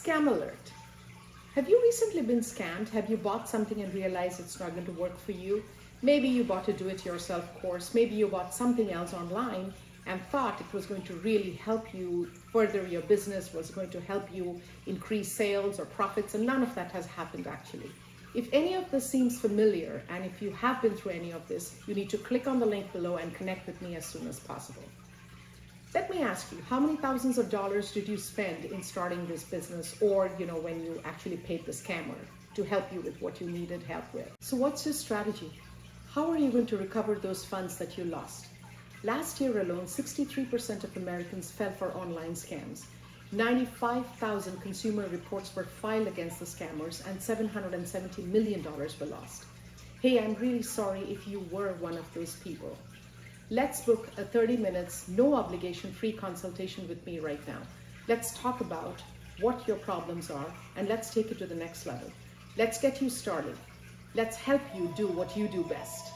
Scam alert. Have you recently been scammed? Have you bought something and realized it's not going to work for you? Maybe you bought a do-it-yourself course. Maybe you bought something else online and thought it was going to really help you further your business, was going to help you increase sales or profits, and none of that has happened actually. If any of this seems familiar, and if you have been through any of this, you need to click on the link below and connect with me as soon as possible. Let me ask you, how many thousands of dollars did you spend in starting this business, or when you actually paid the scammer to help you with what you needed help with? So what's your strategy? How are you going to recover those funds that you lost? Last year alone, 63% of Americans fell for online scams. 95,000 consumer reports were filed against the scammers and $770 million were lost. Hey, I'm really sorry if you were one of those people. Let's book a 30 minutes, no obligation, free consultation with me right now. Let's talk about what your problems are and let's take it to the next level. Let's get you started. Let's help you do what you do best.